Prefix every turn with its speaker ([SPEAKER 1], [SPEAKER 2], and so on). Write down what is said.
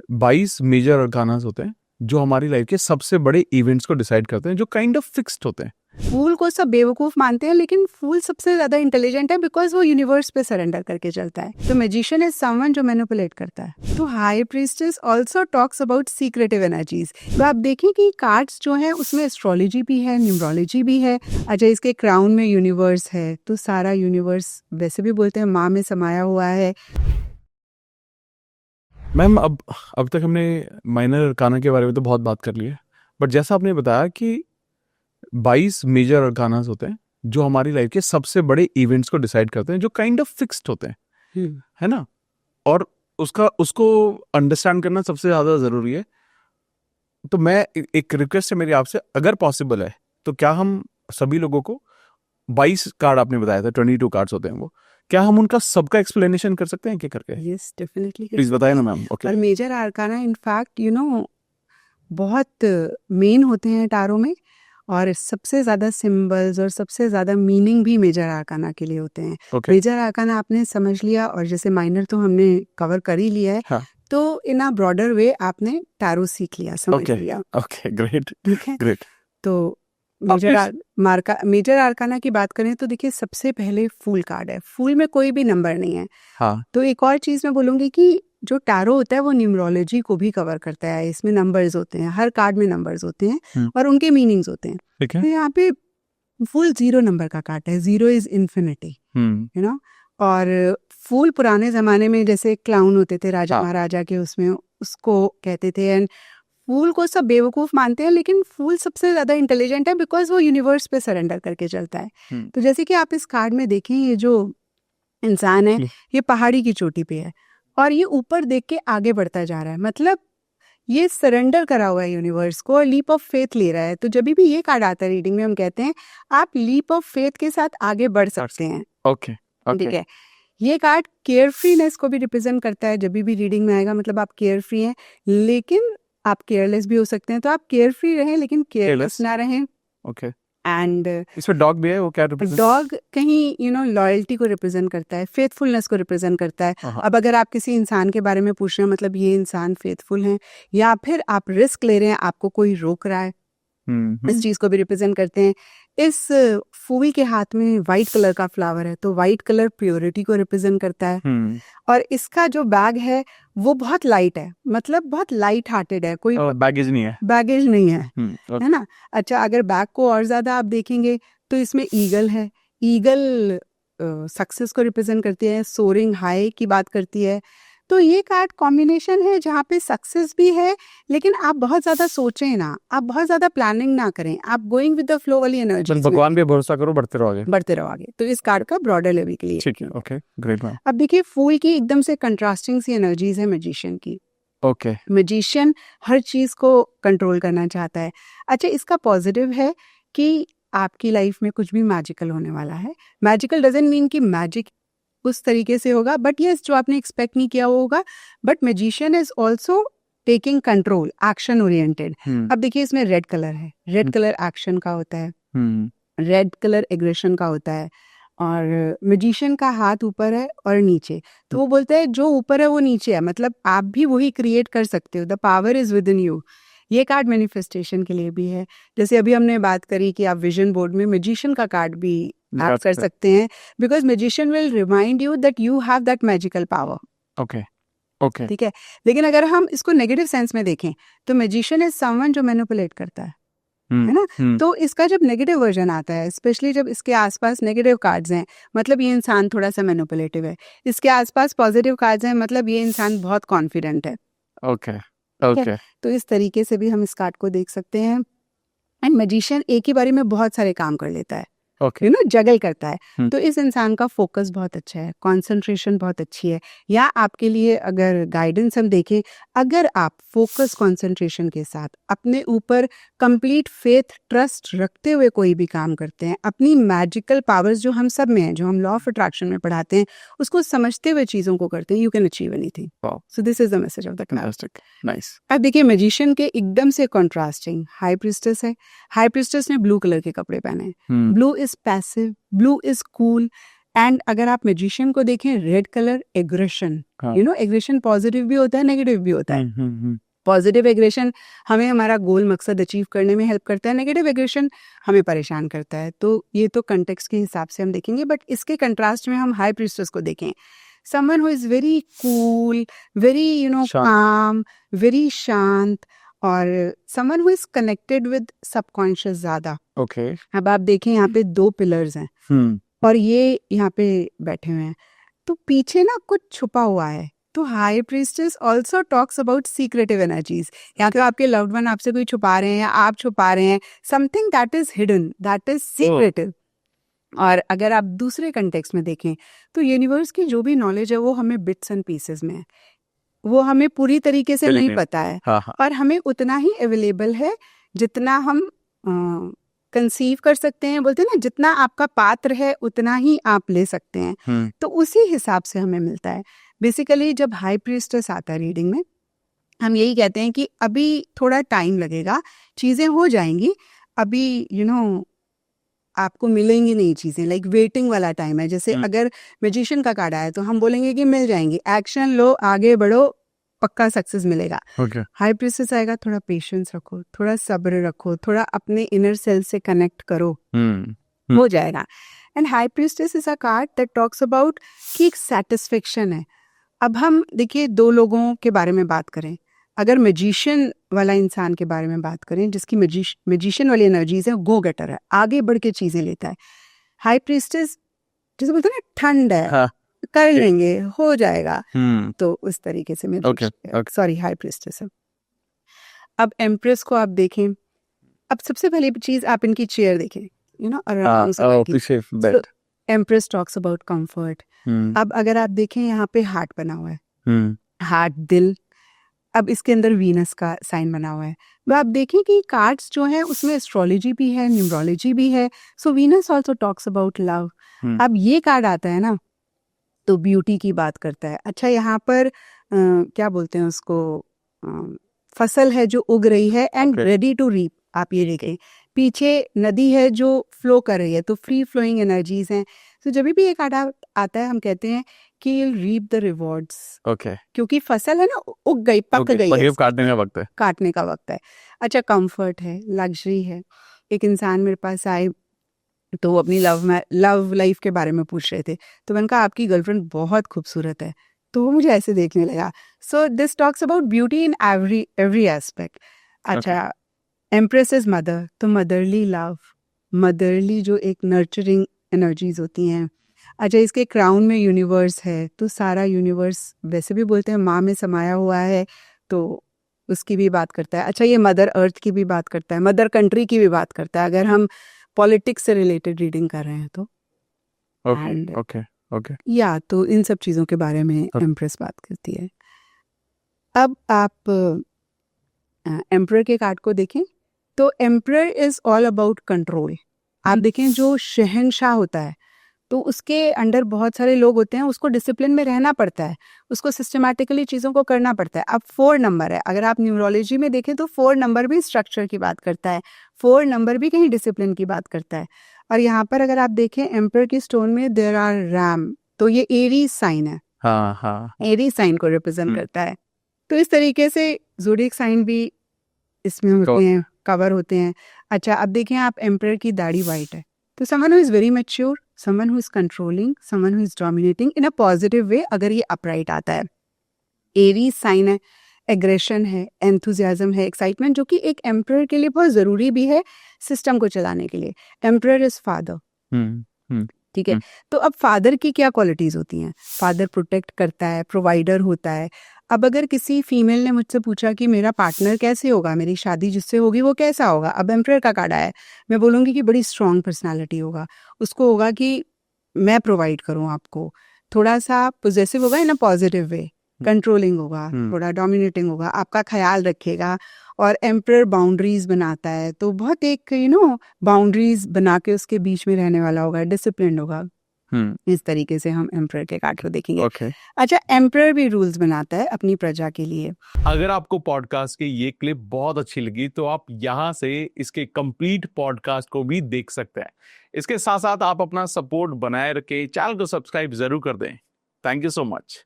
[SPEAKER 1] 22 major अरकानास होते हैं जो हमारी लाइफ के सबसे बड़े इवेंट्स को डिसाइड करते हैं, जो काइंड ऑफ फिक्स्ड होते हैं।
[SPEAKER 2] फूल को सब बेवकूफ मानते हैं, लेकिन फूल सबसे ज्यादा इंटेलिजेंट है बिकॉज वो यूनिवर्स पे सरेंडर करके चलता है। तो मैजिशियन इज समवन जो मैनिपुलेट करता है। तो high priestess also talks about secretive energies. तो आप देखें कि कार्ड्स जो है उसमें एस्ट्रोलॉजी भी है, न्यूमरोलॉजी भी है। अच्छा, इसके क्राउन में यूनिवर्स है, तो सारा यूनिवर्स वैसे भी बोलते हैं माँ में समाया हुआ है।
[SPEAKER 1] मैम, अब तक हमने माइनर अरकाना के बारे में तो बहुत बात कर ली है, बट जैसा आपने बताया कि 22 मेजर अरकानास होते हैं जो हमारी लाइफ के सबसे बड़े इवेंट्स को डिसाइड करते हैं, जो काइंड ऑफ फिक्स्ड होते हैं, है ना। और उसको अंडरस्टैंड करना सबसे ज्यादा जरूरी है। तो मैं एक रिक्वेस्ट है मेरी आपसे, अगर पॉसिबल है तो क्या हम सभी लोगों को 22 कार्ड आपने बताया था, 22 कार्ड्स होते हैं वो, क्या हम उनका सबका एक्सप्लेनेशन कर सकते हैं क्या करके?
[SPEAKER 2] Yes, definitely.
[SPEAKER 1] प्लीज बताइए ना मैम। ओके।
[SPEAKER 2] और मेजर आर्काना इनफैक्ट बहुत मेन होते हैं टारो में, और सबसे ज़्यादा सिंबल्स और सबसे ज़्यादा मीनिंग भी मेजर आर्काना के लिए होते हैं।
[SPEAKER 1] ओके।
[SPEAKER 2] मेजर आर्काना आपने समझ लिया, और जैसे माइनर तो हमने कवर कर ही लिया है।
[SPEAKER 1] हाँ।
[SPEAKER 2] तो इन अ ब्रॉडर वे आपने टारो सीख लिया, समझ
[SPEAKER 1] ओके।
[SPEAKER 2] लिया।
[SPEAKER 1] Okay, great.
[SPEAKER 2] ठीक है।
[SPEAKER 1] ग्रेट।
[SPEAKER 2] तो मेजर आर्काना की बात करें तो देखिए, सबसे पहले फूल कार्ड है। फूल में कोई भी नंबर नहीं है।
[SPEAKER 1] हाँ।
[SPEAKER 2] तो एक और चीज मैं बोलूंगी कि जो टैरो होता है वो न्यूमरोलॉजी को भी कवर करता है। इसमें नंबर्स होते हैं, हर कार्ड में नंबर्स होते हैं और उनके मीनिंग्स होते हैं।
[SPEAKER 1] ठीक
[SPEAKER 2] तो
[SPEAKER 1] है।
[SPEAKER 2] यहाँ पे फूल 0 नंबर का कार्ड है। 0 इज इन्फिनिटी, यू नो। और फूल पुराने जमाने में जैसे क्लाउन होते थे राजा
[SPEAKER 1] हाँ।
[SPEAKER 2] महाराजा के, उसमें उसको कहते थे। एंड फूल को सब बेवकूफ मानते हैं, लेकिन फूल सबसे ज्यादा इंटेलिजेंट है बिकॉज वो यूनिवर्स पे सरेंडर करके चलता है। तो जैसे कि आप इस कार्ड में देखें, ये जो इंसान है ये पहाड़ी की चोटी पे है और ये ऊपर देख के आगे बढ़ता जा रहा है। मतलब ये सरेंडर करा हुआ है यूनिवर्स को और लीप ऑफ फेथ ले रहा है। तो जब भी ये कार्ड आता है रीडिंग में, हम कहते हैं आप लीप ऑफ फेथ के साथ आगे बढ़ सकते हैं।
[SPEAKER 1] ओके।
[SPEAKER 2] ठीक है। ये कार्ड केयर फ्रीनेस को भी रिप्रेजेंट करता है। जब भी रीडिंग में आएगा मतलब आप केयर फ्री हैं, लेकिन आप केयरलेस भी हो सकते हैं। तो आप केयर फ्री रहें लेकिन केयरलेस ना रहें।
[SPEAKER 1] ओके।
[SPEAKER 2] एंड
[SPEAKER 1] इसमें डॉग भी है, वो क्या represent?
[SPEAKER 2] डॉग कहीं लॉयल्टी को रिप्रेजेंट करता है, फेथफुलनेस को रिप्रेजेंट करता है। अब अगर आप किसी इंसान के बारे में पूछ रहे हैं, मतलब ये इंसान फेथफुल है, या फिर आप रिस्क ले रहे हैं, आपको कोई रोक रहा है, इस चीज को भी रिप्रेजेंट करते हैं। इस फूल के हाथ में व्हाइट कलर का फ्लावर है, तो व्हाइट कलर प्योरिटी को रिप्रेजेंट करता है। और इसका जो बैग है वो बहुत लाइट है, मतलब बहुत लाइट हार्टेड है, कोई
[SPEAKER 1] बैगेज नहीं है।
[SPEAKER 2] बैगेज नहीं है, है ना। अच्छा, अगर बैग को और ज्यादा आप देखेंगे तो इसमें ईगल है। ईगल सक्सेस को रिप्रेजेंट करती है, सोरिंग हाई की बात करती है। तो ये कार्ड कॉम्बिनेशन है जहाँ पे सक्सेस भी है, लेकिन आप बहुत ज्यादा सोचें ना, आप बहुत ज्यादा प्लानिंग ना करें, आप गोइंग विद द फ्लो वाली एनर्जी,
[SPEAKER 1] भगवान पे भरोसा करो, बढ़ते रहो आगे।
[SPEAKER 2] बढ़ते रहो आगे। तो इस कार्ड का ब्रॉडर लेवल के लिए
[SPEAKER 1] ठीक है। Okay, great ma'am.
[SPEAKER 2] अब देखिए, फूल की एकदम से कंट्रास्टिंग सी एनर्जीज है मैजिशियन की।
[SPEAKER 1] ओके।
[SPEAKER 2] मैजिशियन हर चीज को कंट्रोल करना चाहता है। अच्छा, इसका पॉजिटिव है कि आपकी लाइफ में कुछ भी मैजिकल होने वाला है। मैजिकल डजंट मीन कि मैजिक उस तरीके से होगा, बट यस, जो आपने एक्सपेक्ट नहीं किया वो होगा। But magician is also taking control, action oriented. अब देखिए, इसमें रेड कलर है। रेड कलर एक्शन का होता है, रेड कलर एग्रेशन का होता है। और मैजिशियन का हाथ ऊपर है और नीचे, तो वो बोलता है जो ऊपर है वो नीचे है, मतलब आप भी वही क्रिएट कर सकते हो। The power is with in you. ये कार्ड मैनिफेस्टेशन के लिए भी है। जैसे अभी हमने बात करी कि आप विजन बोर्ड में मैजिशियन का कार्ड भी आप कर सकते हैं, because magician will remind you that you have that magical power.
[SPEAKER 1] Okay. Okay.
[SPEAKER 2] ठीक है। लेकिन अगर हम इसको नेगेटिव सेंस में देखें तो मैजिशियन इज समवन जो मैनिपुलेट करता है ना। तो इसका जब नेगेटिव वर्जन आता है, स्पेशली जब इसके आसपास नेगेटिव कार्ड्स हैं, मतलब ये इंसान थोड़ा सा मैनिपुलेटिव है। इसके आसपास पॉजिटिव कार्ड्स हैं, मतलब ये इंसान बहुत कॉन्फिडेंट है।
[SPEAKER 1] ओके। ओके।
[SPEAKER 2] तो इस तरीके से भी हम इस कार्ड को देख सकते हैं। एंड मैजिशियन एक ही बारी में बहुत सारे काम कर लेता है, जगल करता है। तो इस इंसान का फोकस बहुत अच्छा है, कंसंट्रेशन बहुत अच्छी है। या आपके लिए अगर गाइडेंस हम देखें, अगर आप फोकस कंसंट्रेशन के साथ अपने ऊपर कंप्लीट फेथ ट्रस्ट रखते हुए कोई भी काम करते हैं, अपनी मैजिकल पावर्स जो हम सब में है, जो हम लॉ ऑफ अट्रैक्शन में पढ़ाते हैं, उसको समझते हुए चीजों को करते हैं, you can achieve anything. So this is the message of the card.
[SPEAKER 1] Nice.
[SPEAKER 2] अब देखिए, मैजिशियन के एकदम से कॉन्ट्रास्टिंग हाई प्रीस्टेस है। हाई प्रीस्टेस ने ब्लू कलर के कपड़े पहने हैं। Blue is passive, blue is cool, and अगर आप मैजिशियन को देखें, रेड कलर एग्रेशन,
[SPEAKER 1] हाँ।
[SPEAKER 2] यू नो एग्रेशन पॉजिटिव भी होता है, नेगेटिव भी होता है।
[SPEAKER 1] हम्म।
[SPEAKER 2] पॉजिटिव एग्रेशन हमें हमारा गोल मकसद अचीव करने में हेल्प करता है, नेगेटिव एग्रेशन हमें परेशान करता है। तो ये तो कंटेक्स्ट के हिसाब से हम देखेंगे, बट इसके कंट्रास्ट में हम हाई प्रीस्टेस को देखें, someone who is very cool, very
[SPEAKER 1] शांत।
[SPEAKER 2] काम, वेरी शांत, और someone who is connected with subconscious ज्यादा।
[SPEAKER 1] ओके।
[SPEAKER 2] अब आप देखें यहाँ पे 2 पिलर्स हैं और ये यहाँ पे बैठे हुए हैं, तो पीछे ना कुछ छुपा हुआ है। तो high priestess also talks about secretive energies, या तो आपके लव्ड वन आपसे कोई छुपा रहे हैं या आप छुपा रहे हैं, something that is hidden, that is secretive. और अगर आप दूसरे कंटेक्स्ट में देखें तो यूनिवर्स की जो भी नॉलेज है वो हमें बिट्स एंड पीसेस में है, वो हमें पूरी तरीके से नहीं पता है,
[SPEAKER 1] हाँ हाँ।
[SPEAKER 2] और हमें उतना ही अवेलेबल है जितना हम कंसीव कर सकते हैं। बोलते हैं ना, जितना आपका पात्र है उतना ही आप ले सकते हैं, तो उसी हिसाब से हमें मिलता है। बेसिकली जब हाई प्रीस्टेस आता है रीडिंग में, हम यही कहते हैं कि अभी थोड़ा टाइम लगेगा, चीज़ें हो जाएंगी, अभी आपको मिलेंगी नहीं चीज़ें, लाइक वेटिंग वाला टाइम है। जैसे अगर मैजिशियन का कार्ड आया तो हम बोलेंगे कि मिल जाएंगी, एक्शन लो, आगे बढ़ो, पक्का सक्सेस मिलेगा।
[SPEAKER 1] ओके।
[SPEAKER 2] हाई प्रीस्टेस आएगा, थोड़ा पेशेंस रखो, थोड़ा सब्र रखो, थोड़ा अपने इनर सेल्फ से कनेक्ट करो, हो जाएगा। And high priestess is a card that talks about कि एक सेटिस्फेक्शन है। अब हम देखिए 2 लोगों के बारे में बात करें, अगर मैजिशियन वाला इंसान के बारे में बात करें, जिसकी मैजिशियन वाली एनर्जीज है, गो गेटर है, आगे बढ़ के चीजें लेता है। हाई प्रीस्टेस जैसे बोलते हैं ना, ठंड है,
[SPEAKER 1] हाँ।
[SPEAKER 2] कर लेंगे, हो जाएगा,
[SPEAKER 1] तो
[SPEAKER 2] उस तरीके से मैं
[SPEAKER 1] ओके।
[SPEAKER 2] सॉरी हाई प्रीस्टेस है। अब एम्प्रेस को आप देखें, अब सबसे पहली चीज आप इनकी चेयर देखें, एम्प्रेस टॉक्स अबाउट कंफर्ट। अब अगर आप देखें यहाँ पे हार्ट बना हुआ है, हार्ट, दिल, अब इसके अंदर वीनस का साइन बना हुआ है। तो आप देखें कि कार्ड्स जो है उसमें एस्ट्रोलॉजी भी है, न्यूमरोलॉजी भी है, सो Venus also talks about love. अब ये कार्ड आता है ना तो ब्यूटी की बात करता है। अच्छा, यहाँ पर क्या बोलते हैं उसको, फसल है जो उग रही है एंड रेडी टू रीप, आप ये देखें, पीछे नदी है जो फ्लो कर रही है, तो फ्री फ्लोइंग एनर्जीज हैं। तो जब भी ये कार्ड आता है हम कहते हैं कि you'll reap the rewards,
[SPEAKER 1] okay.
[SPEAKER 2] क्योंकि फसल है ना, उग गई, पक गई है,
[SPEAKER 1] काटने का वक्त है,
[SPEAKER 2] काटने का वक्त है। अच्छा, कंफर्ट है, लग्जरी है। एक इंसान मेरे पास आए तो वो अपनी लव लाइफ के बारे में पूछ रहे थे, तो मैंने कहा आपकी गर्लफ्रेंड बहुत खूबसूरत है, तो वो मुझे ऐसे देखने लगा। So this talks about beauty in every aspect. अच्छा, एम्प्रेस इज मदर, तो मदरली लव, मदरली जो एक नर्चरिंग एनर्जीज होती हैं। अच्छा, इसके क्राउन में यूनिवर्स है, तो सारा यूनिवर्स वैसे भी बोलते हैं माँ में समाया हुआ है, तो उसकी भी बात करता है। अच्छा, ये मदर अर्थ की भी बात करता है, मदर कंट्री की भी बात करता है, अगर हम पॉलिटिक्स से रिलेटेड रीडिंग कर रहे हैं तो।
[SPEAKER 1] ओके।
[SPEAKER 2] या तो इन सब चीज़ों के बारे में एम्प्रेस बात करती है। अब आप एम्परर के कार्ड को देखें, तो emperor is all about control. आप देखें, जो शहंशाह होता है तो उसके अंडर बहुत सारे लोग होते हैं, उसको डिसिप्लिन में रहना पड़ता है, उसको सिस्टमैटिकली चीज़ों को करना पड़ता है। अब 4 नंबर है, अगर आप न्यूमरोलॉजी में देखें तो 4 नंबर भी स्ट्रक्चर की बात करता है, 4 नंबर भी कहीं डिसिप्लिन की बात करता है। और यहाँ पर अगर आप देखें एम्परर की स्टोन में देयर आर रैम, तो ये एरीज साइन है,
[SPEAKER 1] हाँ,
[SPEAKER 2] एरीज साइन को रिप्रेजेंट करता है। तो इस तरीके से ज़ोडिएक साइन भी इसमें होते हैं, कवर होते हैं। अच्छा, अब देखें आप, एम्परर की दाढ़ी वाइट है, तो someone who is very mature, someone who is controlling, someone who is dominating in a positive way, अगर ये अपराइट आता है। एरीज साइन है, एग्रेशन है, एंथुजियाज्म है, एक्साइटमेंट, जो कि एक एम्परर के लिए बहुत ज़रूरी भी है सिस्टम को चलाने के लिए। एम्परर इज फादर, ठीक है। तो अब फादर की क्या क्वालिटीज़ होती हैं? फादर प्रोटेक्ट करता है, प्रोवाइडर होता है। अब अगर किसी फीमेल ने मुझसे पूछा कि मेरा पार्टनर कैसे होगा, मेरी शादी जिससे होगी वो कैसा होगा, अब एम्परर का कार्ड आया है, मैं बोलूँगी कि बड़ी स्ट्रॉन्ग पर्सनालिटी होगा, उसको होगा कि मैं प्रोवाइड करूँ आपको, थोड़ा सा पॉजिटिव होगा इन अ पॉजिटिव वे, कंट्रोलिंग होगा, थोड़ा डोमिनेटिंग होगा, आपका ख्याल रखेगा। और एम्परर बाउंड्रीज बनाता है, तो बहुत एक बाउंड्रीज बना के उसके बीच में रहने वाला होगा, डिसिप्लिन होगा। इस तरीके से हम एम्परर के कार्ड को देखेंगे।
[SPEAKER 1] ओके।
[SPEAKER 2] अच्छा, एम्परर भी रूल्स बनाता है अपनी प्रजा के लिए।
[SPEAKER 1] अगर आपको पॉडकास्ट की ये क्लिप बहुत अच्छी लगी तो आप यहाँ से इसके कंप्लीट पॉडकास्ट को भी देख सकते हैं। इसके साथ साथ आप अपना सपोर्ट बनाए रखें, चैनल को सब्सक्राइब जरूर कर दें। Thank you so much.